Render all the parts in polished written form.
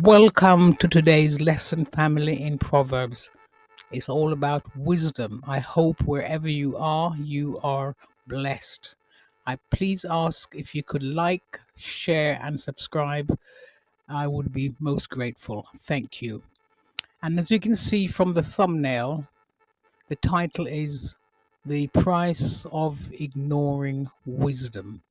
Welcome to today's lesson, family, in Proverbs. It's all about wisdom. I hope wherever you are blessed. I please ask if you could like, share, and subscribe. I would be most grateful. Thank you. And as you can see from the thumbnail, the title is The Price of Ignoring Wisdom.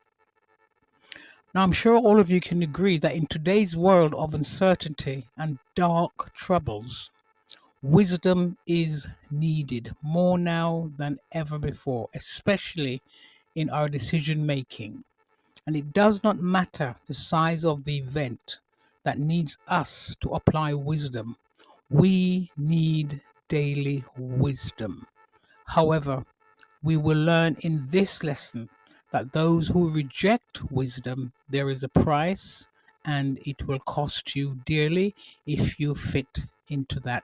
Now, I'm sure all of you can agree that in today's world of uncertainty and dark troubles, wisdom is needed more now than ever before, especially in our decision making. And it does not matter the size of the event that needs us to apply wisdom. We need daily wisdom. However, we will learn in this lesson that those who reject wisdom, there is a price, and it will cost you dearly if you fit into that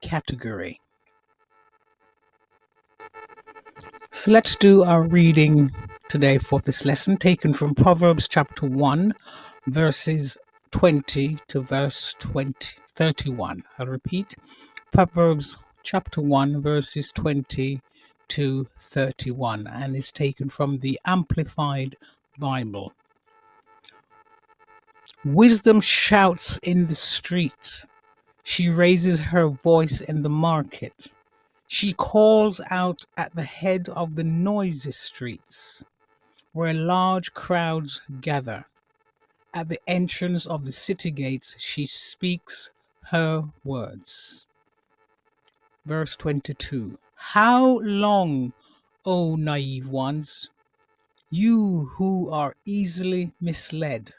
category. So let's do our reading today for this lesson, taken from Proverbs chapter 1, verses 20 to verse 31. I'll repeat, Proverbs chapter 1, verses 20 to 31, and is taken from the Amplified Bible. Wisdom shouts in the street. She raises her voice in the market. She calls out at the head of the noisy streets, where large crowds gather. At the entrance of the city gates, she speaks her words. Verse 22. How long, O naive ones, you who are easily misled,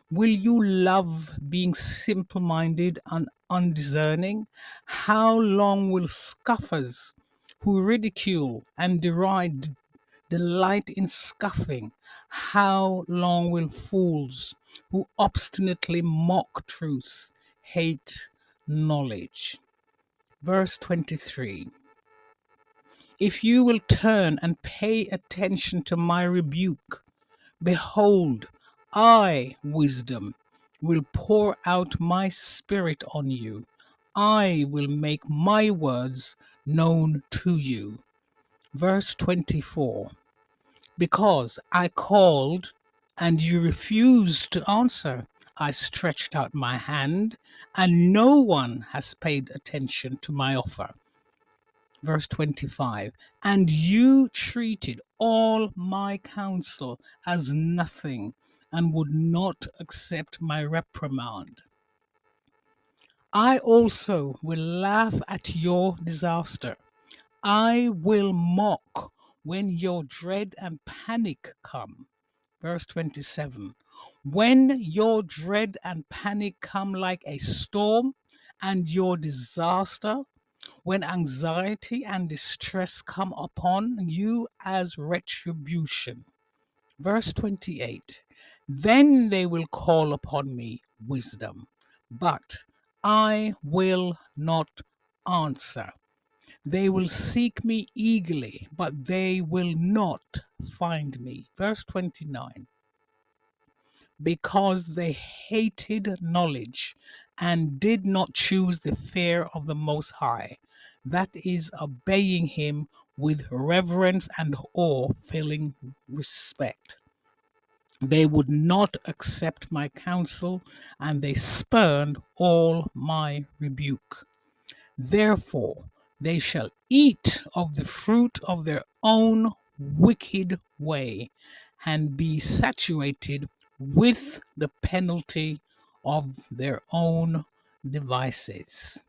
will you love being simple-minded and undiscerning? How long will scoffers who ridicule and deride delight in scoffing? How long will fools who obstinately mock truth hate knowledge? Verse 23. If you will turn and pay attention to my rebuke, behold, I, wisdom, will pour out my spirit on you. I will make my words known to you. Verse 24. Because I called and you refused to answer, I stretched out my hand and no one has paid attention to my offer. Verse 25, and you treated all my counsel as nothing and would not accept my reprimand. I also will laugh at your disaster. I will mock when your dread and panic come. Verse 27, when your dread and panic come like a storm and your disaster, when anxiety and distress come upon you as retribution. Verse 28, then they will call upon me wisdom, but I will not answer. They will seek me eagerly, but they will not find me. Verse 29, because they hated knowledge and did not choose the fear of the Most High, that is, obeying him with reverence and awe-filling respect. They would not accept my counsel, and they spurned all my rebuke. Therefore, they shall eat of the fruit of their own wicked way and be saturated with the penalty of their own devices.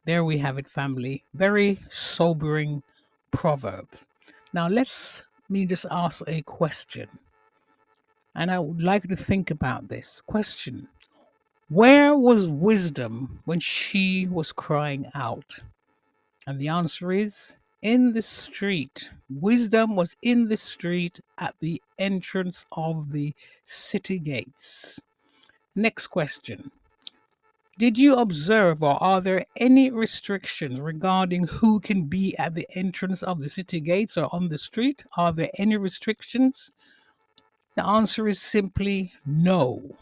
There we have it, family. Very sobering proverbs. Now, me just ask a question. And I would like you to think about this question. Where was wisdom when she was crying out? And the answer is in the street. Wisdom was in the street at the entrance of the city gates. Next question. Did you observe, or are there any restrictions regarding who can be at the entrance of the city gates or on the street? Are there any restrictions? The answer is simply no.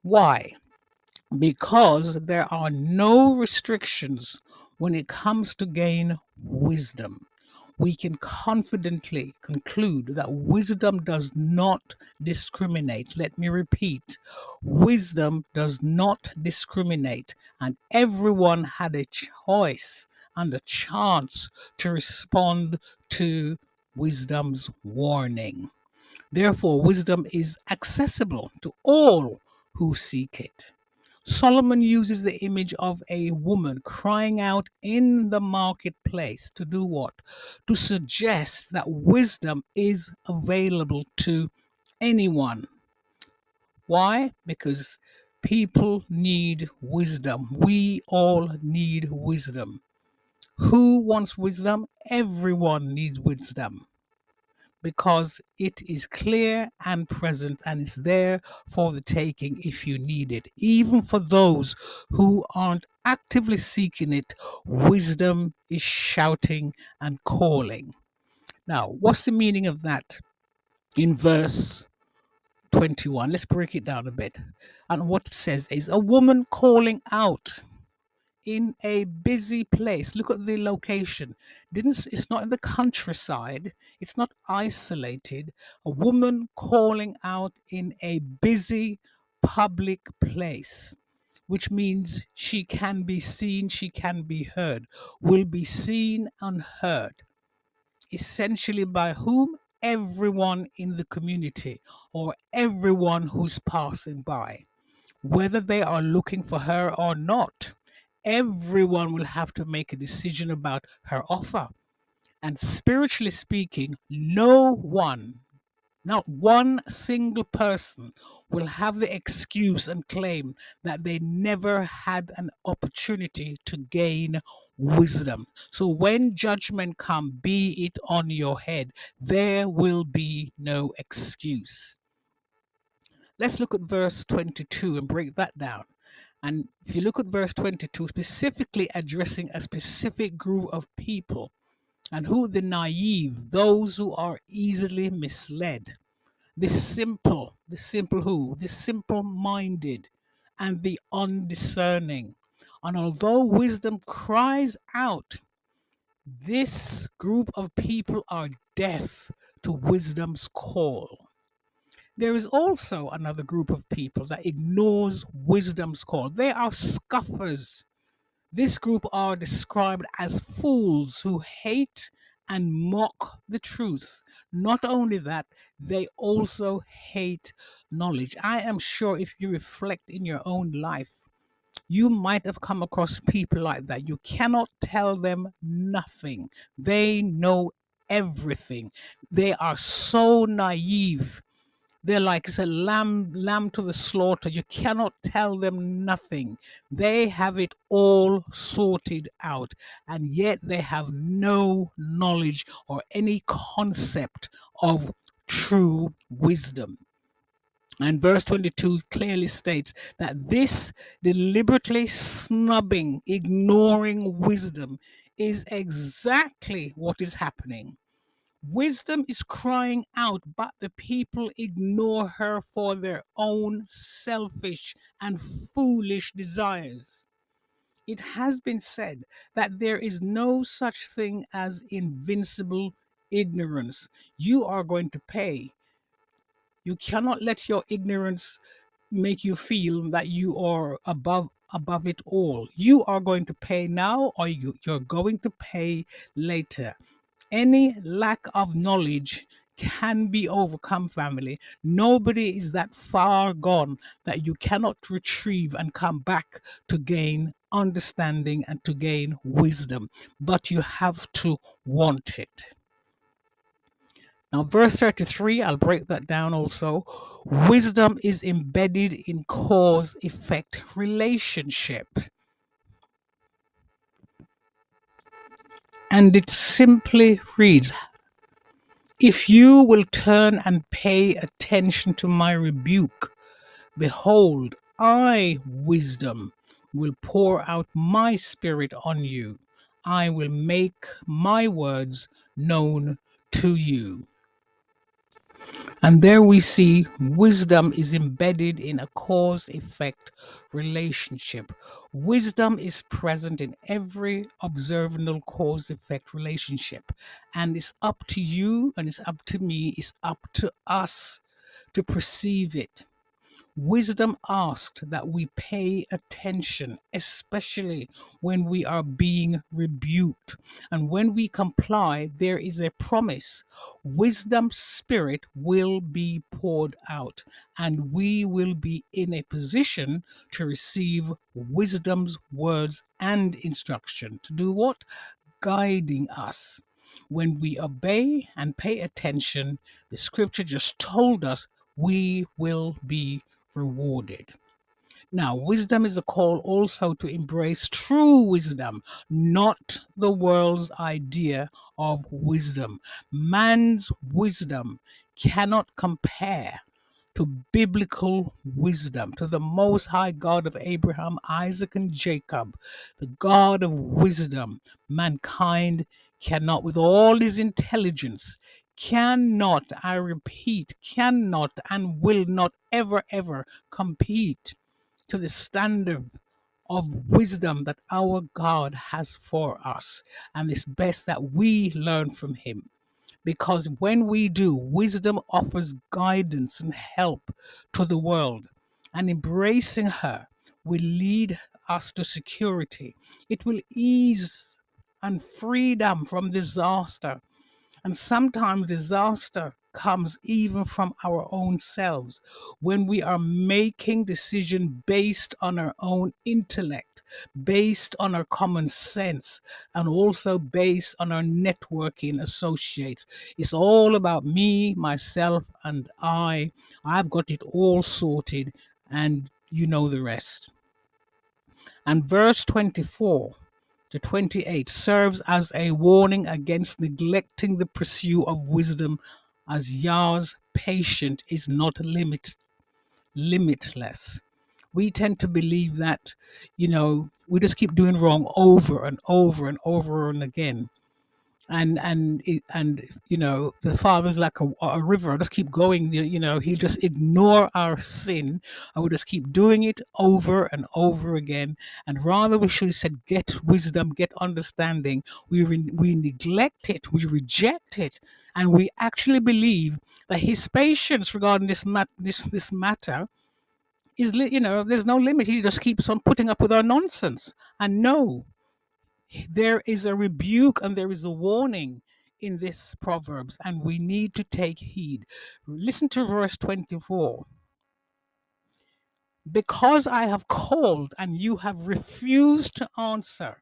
Why? because there are no restrictions when it comes to gain wisdom. We can confidently conclude that wisdom does not discriminate. Let me repeat, wisdom does not discriminate, and everyone had a choice and a chance to respond to wisdom's warning. Therefore, wisdom is accessible to all who seek it. Solomon uses the image of a woman crying out in the marketplace to do what? To suggest that wisdom is available to anyone. Why? Because people need wisdom. We all need wisdom. Who wants wisdom? Everyone needs wisdom because it is clear and present and it's there for the taking if you need it. Even for those who aren't actively seeking it, wisdom is shouting and calling. Now, what's the meaning of that in verse 21? Let's break it down a bit. And what it says is a woman calling out in a busy place. Look at the location. Didn't It's not in the countryside. It's not isolated. A woman calling out in a busy public place, which means she can be seen, she can be heard, will be seen and heard. Essentially by whom? Everyone in the community or everyone who's passing by, whether they are looking for her or not. Everyone will have to make a decision about her offer. And spiritually speaking, no one, not one single person, will have the excuse and claim that they never had an opportunity to gain wisdom. So when judgment comes, be it on your head, there will be no excuse. Let's look at verse 22 and break that down. And if you look at verse 22, specifically addressing a specific group of people, and who? The naive, those who are easily misled, the simple who? The simple minded and the undiscerning. And although wisdom cries out, this group of people are deaf to wisdom's call. There is also another group of people that ignores wisdom's call. They are scoffers. This group are described as fools who hate and mock the truth. Not only that, they also hate knowledge. I am sure if you reflect in your own life, you might have come across people like that. You cannot tell them nothing. They know everything. They are so naive. They're like it's a lamb to the slaughter. You cannot tell them nothing. They have it all sorted out, and yet they have no knowledge or any concept of true wisdom. And verse 22 clearly states that this deliberately snubbing, ignoring wisdom is exactly what is happening. Wisdom is crying out, but the people ignore her for their own selfish and foolish desires. It has been said that there is no such thing as invincible ignorance. You are going to pay. You cannot let your ignorance make you feel that you are above it all. You are going to pay now or you're going to pay later. Any lack of knowledge can be overcome, family. Nobody is that far gone that you cannot retrieve and come back to gain understanding and to gain wisdom, but you have to want it. Now, verse 33, I'll break that down also. Wisdom is embedded in cause effect relationship. And it simply reads, if you will turn and pay attention to my rebuke, behold, I, wisdom, will pour out my spirit on you. I will make my words known to you. And there we see wisdom is embedded in a cause effect relationship. Wisdom is present in every observable cause effect relationship. And it's up to you and it's up to me, it's up to us to perceive it. Wisdom asked that we pay attention, especially when we are being rebuked. And when we comply, there is a promise. Wisdom's spirit will be poured out, and we will be in a position to receive wisdom's words and instruction. To do what? Guiding us. When we obey and pay attention, the scripture just told us we will be rewarded. Now, wisdom is a call also to embrace true wisdom, not the world's idea of wisdom. Man's wisdom cannot compare to biblical wisdom, to the Most High God of Abraham, Isaac, and Jacob, the God of wisdom. Mankind cannot, with all his intelligence, cannot, I repeat, cannot and will not ever compete to the standard of wisdom that our God has for us. And it's best that we learn from him. Because when we do, wisdom offers guidance and help to the world. And embracing her will lead us to security. It will ease and freedom from disaster, and sometimes disaster comes even from our own selves when we are making decisions based on our own intellect, based on our common sense, and also based on our networking associates. It's all about me, myself, and I. I've got it all sorted, and you know the rest. And verse 24 to 28 serves as a warning against neglecting the pursuit of wisdom, as Yah's patience is not limitless. We tend to believe that, we just keep doing wrong over and over and over and again. And the father's like a river. Just keep going. He'll just ignore our sin, and we'll just keep doing it over and over again. And rather, we should have said, get wisdom, get understanding. We neglect it, we reject it, and we actually believe that his patience regarding this matter is, there's no limit. He just keeps on putting up with our nonsense. And no, there is a rebuke and there is a warning in this Proverbs, and we need to take heed. Listen to verse 24. Because I have called and you have refused to answer,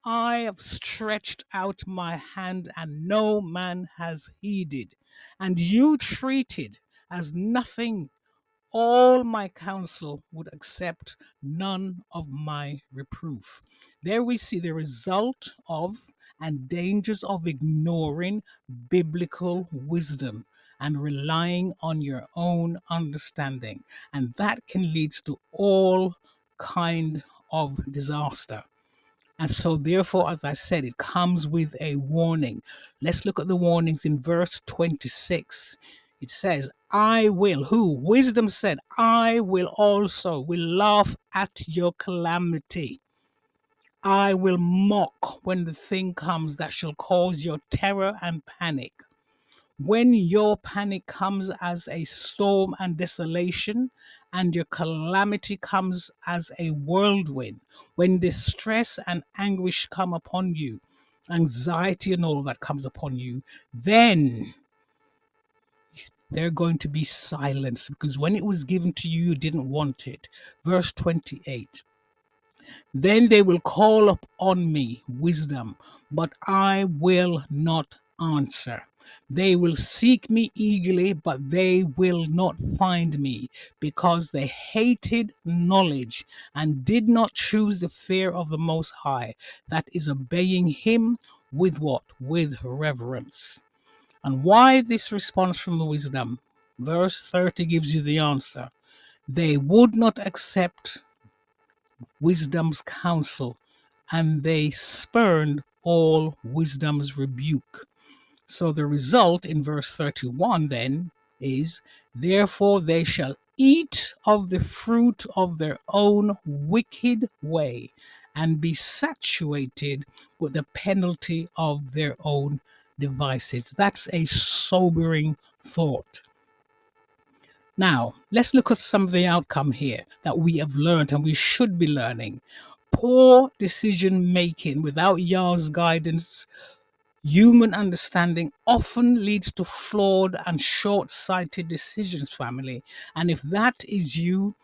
I have stretched out my hand and no man has heeded, and you treated as nothing all my counsel would accept none of my reproof. There we see the result of and dangers of ignoring biblical wisdom and relying on your own understanding. And that can lead to all kind of disaster. And so, therefore, as I said, it comes with a warning. Let's look at the warnings in verse 26. It says, I will, who? Wisdom said, I will also, will laugh at your calamity. I will mock when the thing comes that shall cause your terror and panic. When your panic comes as a storm and desolation, and your calamity comes as a whirlwind, when distress and anguish come upon you, anxiety and all that comes upon you, then they're going to be silenced, because when it was given to you, you didn't want it. Verse 28. Then they will call upon me, wisdom, but I will not answer. They will seek me eagerly, but they will not find me, because they hated knowledge and did not choose the fear of the Most High, that is obeying Him with what? With reverence. And why this response from the wisdom? Verse 30 gives you the answer. They would not accept wisdom's counsel, and they spurned all wisdom's rebuke. So the result in verse 31 then is, therefore they shall eat of the fruit of their own wicked way and be saturated with the penalty of their own devices. That's a sobering thought. Now, let's look at some of the outcome here that we have learned and we should be learning. Poor decision making without Yah's guidance, human understanding often leads to flawed and short sighted decisions, family. And if that is you,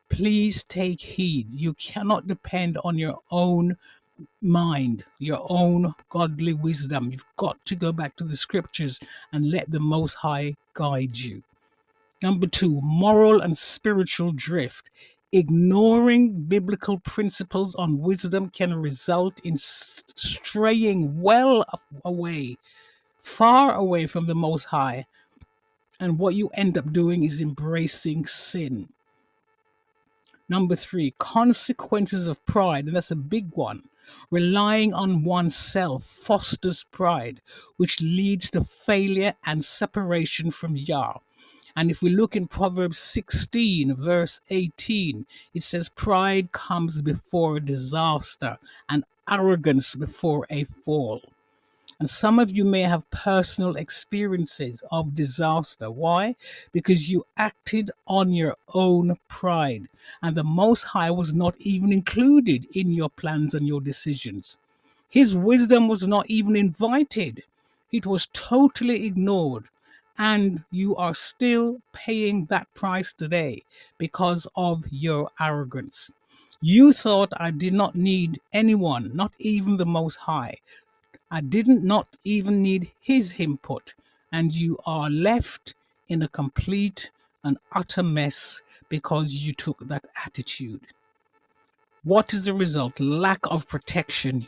please take heed. You cannot depend on your own mind, your own godly wisdom. You've got to go back to the scriptures and let the Most High guide you. Number two, moral and spiritual drift. Ignoring biblical principles on wisdom can result in straying well away, far away from the Most High. And what you end up doing is embracing sin. Number three, consequences of pride. And that's a big one. Relying on oneself fosters pride, which leads to failure and separation from Yah. And if we look in Proverbs 16, verse 18, it says, pride comes before disaster and arrogance before a fall. And some of you may have personal experiences of disaster. Why? Because you acted on your own pride, and the Most High was not even included in your plans and your decisions. His wisdom was not even invited, it was totally ignored. And you are still paying that price today because of your arrogance. You thought I did not need anyone, not even the Most High. I didn't not even need his input, and you are left in a complete and utter mess because you took that attitude. What is the result? Lack of protection.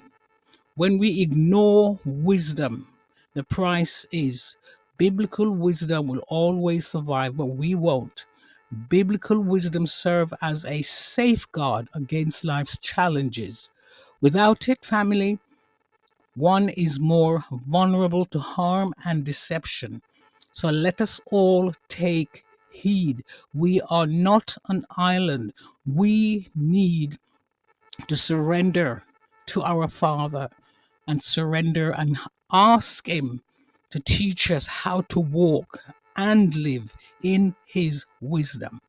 When we ignore wisdom, the price is biblical wisdom will always survive, but we won't. Biblical wisdom serves as a safeguard against life's challenges. Without it, family, one is more vulnerable to harm and deception. So let us all take heed. We are not an island. We need to surrender to our Father and surrender and ask Him to teach us how to walk and live in His wisdom.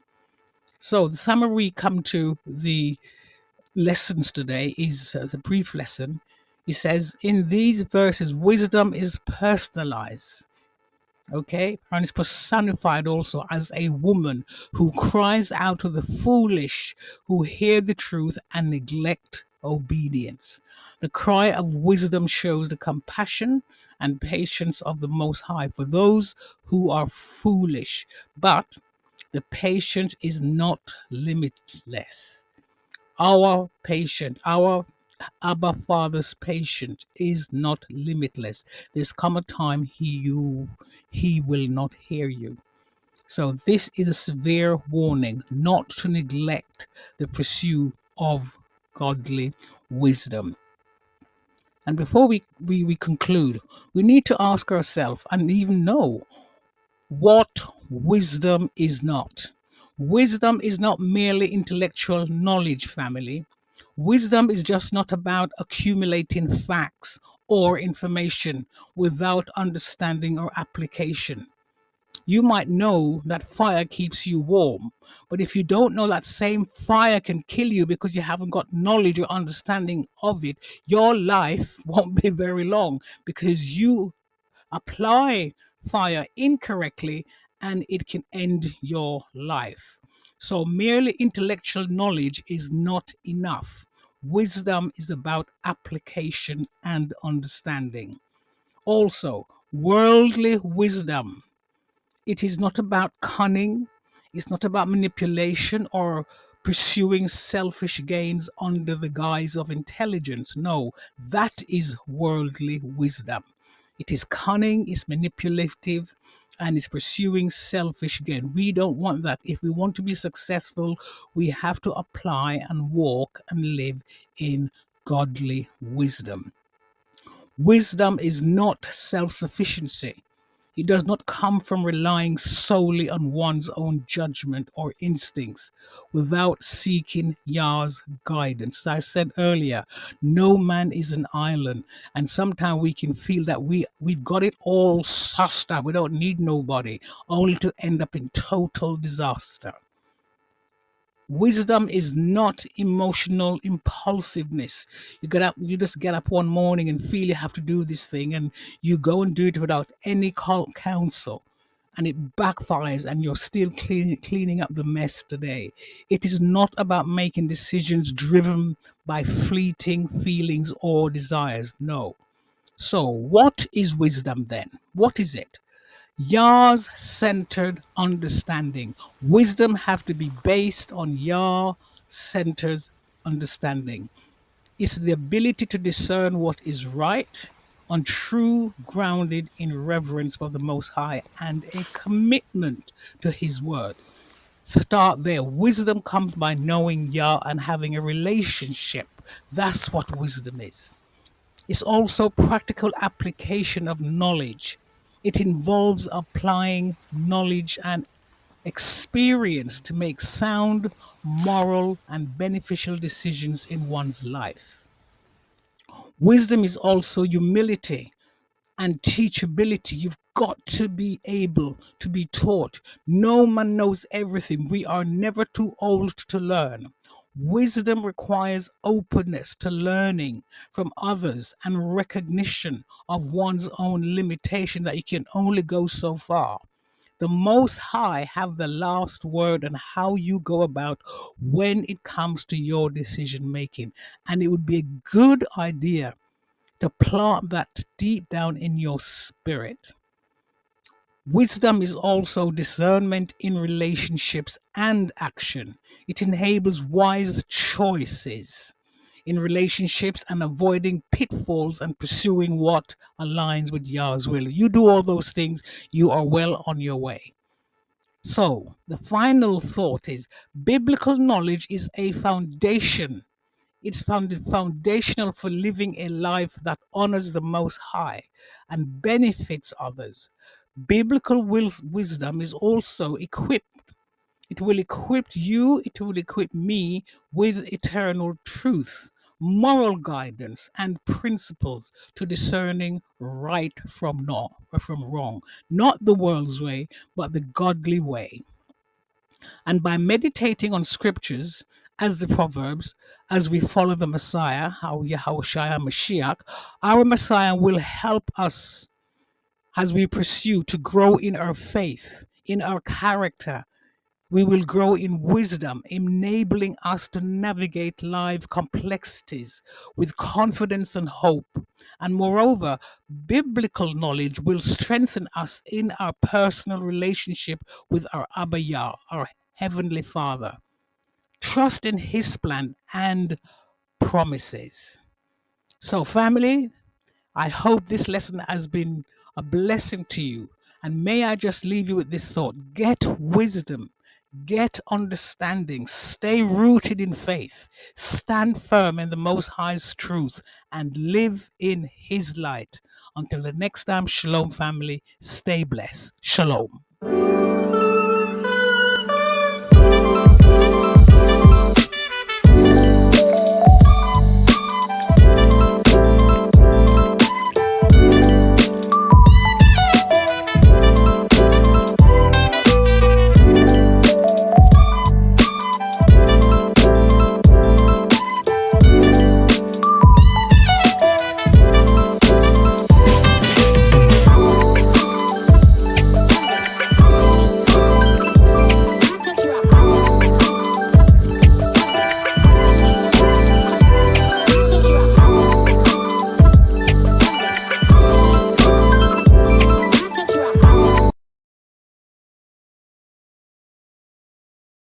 So, the summary we come to the lessons today is the brief lesson. He says, in these verses, wisdom is personalized. Okay, and it's personified also as a woman who cries out to the foolish who hear the truth and neglect obedience. The cry of wisdom shows the compassion and patience of the Most High for those who are foolish, but the patience is not limitless. Our patient, our Abba Father's patience is not limitless. There's come a time he will not hear you. So this is a severe warning not to neglect the pursuit of godly wisdom. And before we conclude, we need to ask ourselves and even know what wisdom is not. Wisdom is not merely intellectual knowledge, family. Wisdom is just not about accumulating facts or information without understanding or application. You might know that fire keeps you warm, but if you don't know that same fire can kill you because you haven't got knowledge or understanding of it, your life won't be very long because you apply fire incorrectly and it can end your life. So, merely intellectual knowledge is not enough. Wisdom is about application and understanding. Also, worldly wisdom, it is not about cunning, it's not about manipulation or pursuing selfish gains under the guise of intelligence. No, that is worldly wisdom. It is cunning, it's manipulative, and it's pursuing selfish gain. We don't want that. If we want to be successful, we have to apply and walk and live in godly wisdom. Wisdom is not self sufficiency. It does not come from relying solely on one's own judgment or instincts without seeking Yah's guidance. As I said earlier, no man is an island, and sometimes we can feel that we've got it all sussed out. We don't need nobody, only to end up in total disaster. Wisdom is not emotional impulsiveness. You just get up one morning and feel you have to do this thing, and you go and do it without any counsel, and it backfires, and you're still cleaning up the mess today. It is not about making decisions driven by fleeting feelings or desires. No. So, what is wisdom then? What is it? Yah's centered understanding. Wisdom have to be based on Yah centered understanding. It's the ability to discern what is right, on true, grounded in reverence for the Most High and a commitment to His word. Start there. Wisdom comes by knowing Yah and having a relationship. That's what wisdom is. It's also practical application of knowledge. It involves applying knowledge and experience to make sound, moral, and beneficial decisions in one's life. Wisdom is also humility and teachability. You've got to be able to be taught. No man knows everything. We are never too old to learn. Wisdom requires openness to learning from others and recognition of one's own limitation, that you can only go so far. The Most High have the last word on how you go about when it comes to your decision making. And it would be a good idea to plant that deep down in your spirit. Wisdom is also discernment in relationships and action. It enables wise choices in relationships and avoiding pitfalls and pursuing what aligns with Yah's will. You do all those things, you are well on your way. So, the final thought is biblical knowledge is a foundation. It's foundational for living a life that honors the Most High and benefits others. Biblical wisdom is also equipped. It will equip you, it will equip me with eternal truth, moral guidance, and principles to discerning right from wrong. Not the world's way, but the godly way. And by meditating on scriptures as the Proverbs, as we follow the Messiah, how Yahushua Mashiach, our Messiah will help us as we pursue to grow in our faith, in our character. We will grow in wisdom, enabling us to navigate life complexities with confidence and hope. And moreover, biblical knowledge will strengthen us in our personal relationship with our Abba Yah, our Heavenly Father. Trust in His plan and promises. So, family, I hope this lesson has been a blessing to you. And may I just leave you with this thought: get wisdom, get understanding, stay rooted in faith, stand firm in the Most High's truth, and live in His light. Until the next time, shalom, family. Stay blessed. Shalom.